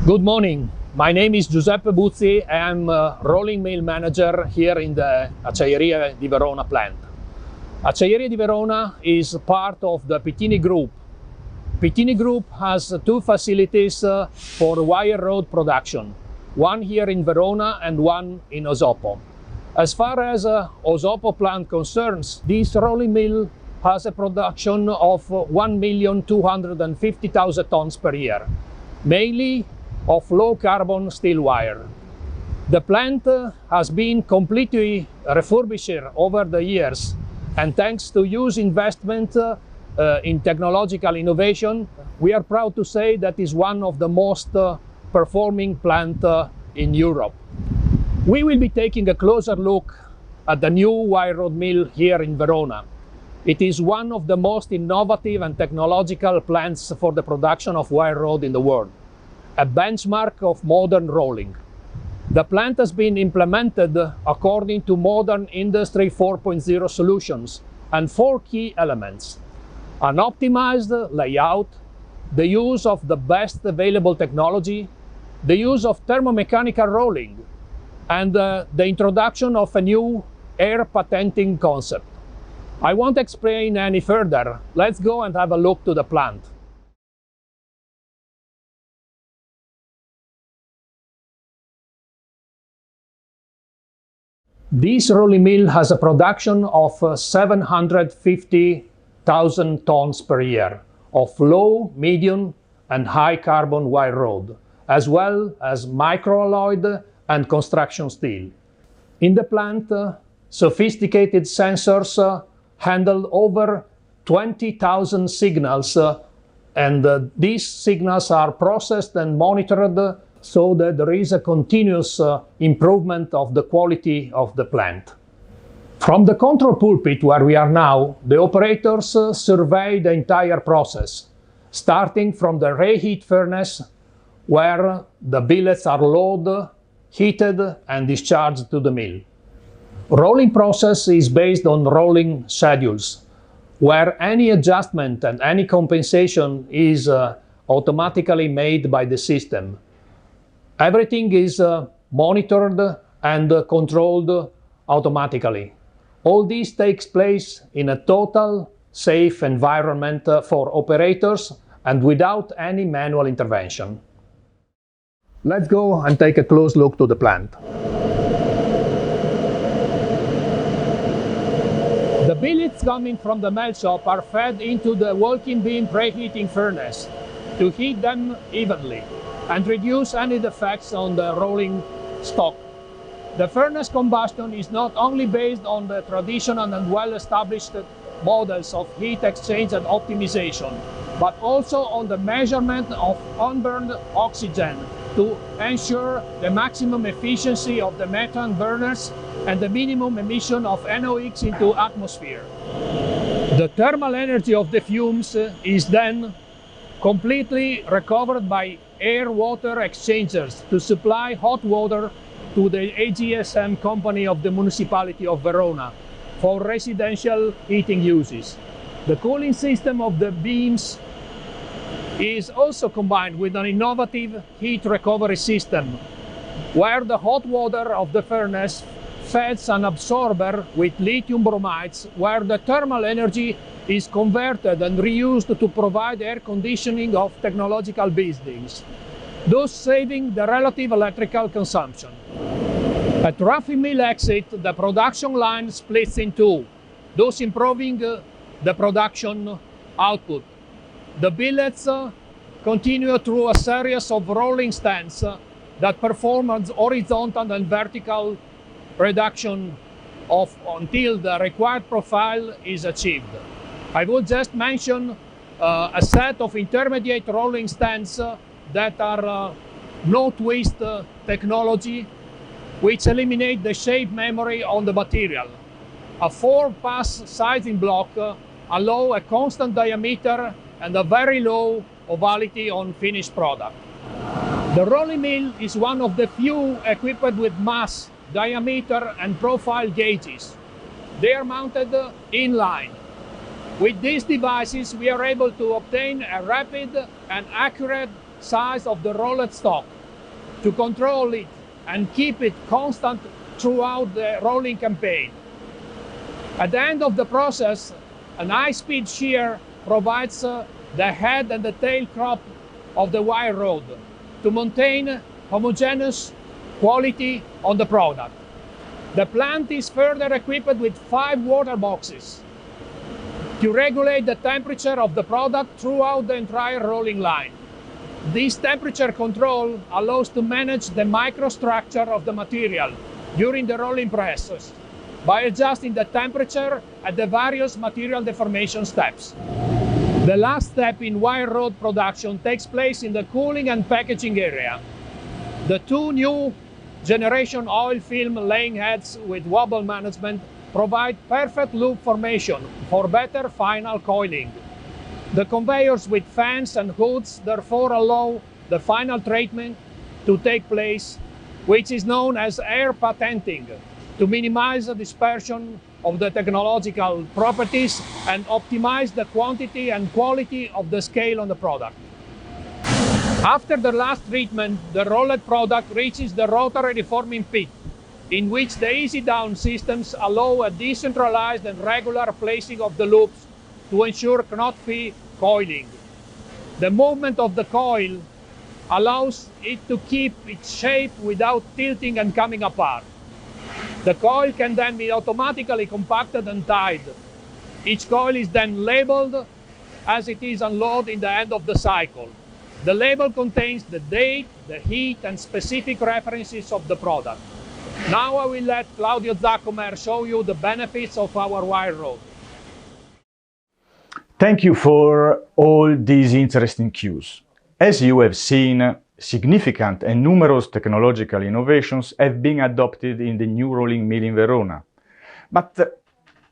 Good morning. My name is Giuseppe Buzzi. I am a rolling mill manager here in the Acciaieria di Verona plant. Acciaieria di Verona is part of the Pittini Group. Pittini Group has two facilities for wire rod production, one here in Verona and one in Osopo. As far as Osopo plant concerns, this rolling mill has a production of 1,250,000 tons per year, mainly of low-carbon steel wire. The plant has been completely refurbished over the years, and thanks to huge investment in technological innovation, we are proud to say that is one of the most performing plant in Europe. We will be taking a closer look at the new wire rod mill here in Verona. It is one of the most innovative and technological plants for the production of wire rod in the world, a benchmark of modern rolling. The plant has been implemented according to modern Industry 4.0 solutions and four key elements: an optimized layout, the use of the best available technology, the use of thermomechanical rolling, and the introduction of a new air patenting concept. I won't explain any further. Let's go and have a look to the plant. This rolling mill has a production of 750,000 tons per year of low, medium, and high carbon wire rod, as well as microalloyed and construction steel. In the plant, sophisticated sensors handle over 20,000 signals, and these signals are processed and monitored so that there is a continuous improvement of the quality of the plant. From the control pulpit where we are now, the operators survey the entire process, starting from the reheat furnace, where the billets are loaded, heated, and discharged to the mill. Rolling process is based on rolling schedules, where any adjustment and any compensation is automatically made by the system. Everything is monitored and controlled automatically. All this takes place in a total safe environment for operators and without any manual intervention. Let's go and take a close look to the plant. The billets coming from the melt shop are fed into the walking beam preheating furnace to heat them evenly and reduce any defects on the rolling stock. The furnace combustion is not only based on the traditional and well-established models of heat exchange and optimization, but also on the measurement of unburned oxygen to ensure the maximum efficiency of the methane burners and the minimum emission of NOx into atmosphere. The thermal energy of the fumes is then completely recovered by air-water exchangers to supply hot water to the AGSM company of the municipality of Verona for residential heating uses. The cooling system of the beams is also combined with an innovative heat recovery system, where the hot water of the furnace feeds an absorber with lithium bromides, where the thermal energy is converted and reused to provide air conditioning of technological buildings, thus saving the relative electrical consumption. At roughing mill exit, the production line splits in two, thus improving the production output. The billets continue through a series of rolling stands that perform horizontal and vertical reduction until the required profile is achieved. I would just mention a set of intermediate rolling stands that are no-twist technology, which eliminate the shape memory on the material. A 4-pass sizing block allow a constant diameter and a very low ovality on finished product. The rolling mill is one of the few equipped with mass, diameter, and profile gauges. They are mounted in line. With these devices, we are able to obtain a rapid and accurate size of the rolled stock to control it and keep it constant throughout the rolling campaign. At the end of the process, an high-speed shear provides the head and the tail crop of the wire rod to maintain homogeneous quality on the product. The plant is further equipped with 5 water boxes to regulate the temperature of the product throughout the entire rolling line. This temperature control allows to manage the microstructure of the material during the rolling process by adjusting the temperature at the various material deformation steps. The last step in wire rod production takes place in the cooling and packaging area. The 2 new generation oil film laying heads with wobble management provide perfect loop formation for better final coiling. The conveyors with fans and hoods therefore allow the final treatment to take place, which is known as air patenting, to minimize the dispersion of the technological properties and optimize the quantity and quality of the scale on the product. After the last treatment, the rolled product reaches the rotary reforming pit, in which the easy down systems allow a decentralized and regular placing of the loops to ensure knot-free coiling. The movement of the coil allows it to keep its shape without tilting and coming apart. The coil can then be automatically compacted and tied. Each coil is then labeled as it is unloaded in the end of the cycle. The label contains the date, the heat, and specific references of the product. Now I will let Claudio Zaccomer show you the benefits of our wire rod. Thank you for all these interesting cues. As you have seen, significant and numerous technological innovations have been adopted in the new rolling mill in Verona. But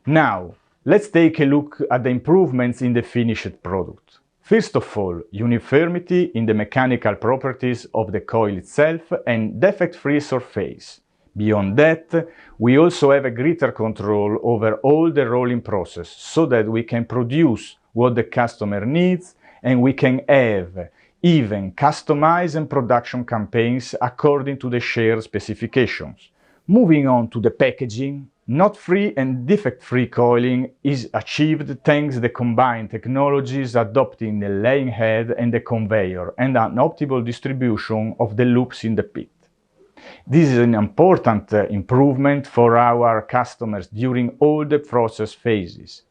now, let's take a look at the improvements in the finished product. First of all, uniformity in the mechanical properties of the coil itself and defect-free surface. Beyond that, we also have a greater control over all the rolling process so that we can produce what the customer needs and we can have even customized production campaigns according to the shared specifications. Moving on to the packaging, knot-free and defect-free coiling is achieved thanks to the combined technologies adopting the laying head and the conveyor and an optimal distribution of the loops in the pit. This is an important improvement for our customers during all the process phases.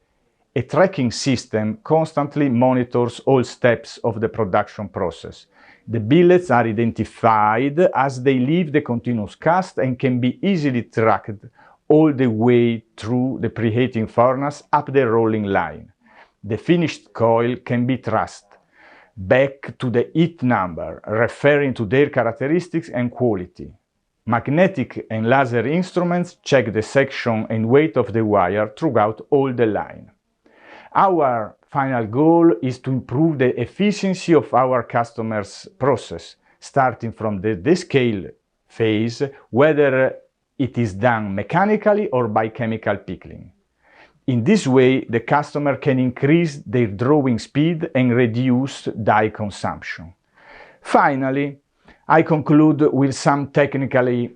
A tracking system constantly monitors all steps of the production process. The billets are identified as they leave the continuous cast and can be easily tracked all the way through the preheating furnace up the rolling line. The finished coil can be traced back to the heat number, referring to their characteristics and quality. Magnetic and laser instruments check the section and weight of the wire throughout all the line. Our final goal is to improve the efficiency of our customers' process, starting from the descale phase, whether it is done mechanically or by chemical pickling. In this way, the customer can increase their drawing speed and reduce die consumption. Finally, I conclude with some technical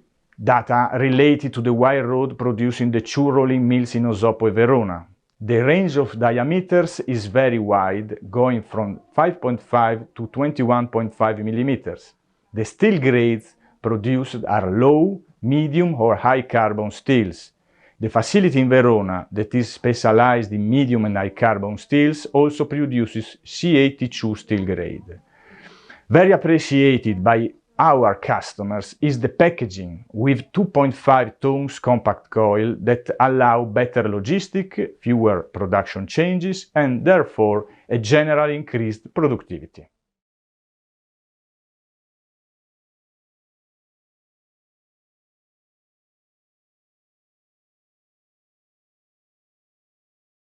data related to the wire rod produced in the 2 rolling mills in Osopo and Verona. The range of diameters is very wide, going from 5.5 to 21.5 mm. The steel grades produced are low, medium or high carbon steels. The facility in Verona, that is specialized in medium and high carbon steels, also produces C82 steel grade. Very appreciated by our customers is the packaging with 2.5 tons compact coil that allow better logistic, fewer production changes and therefore a general increased productivity.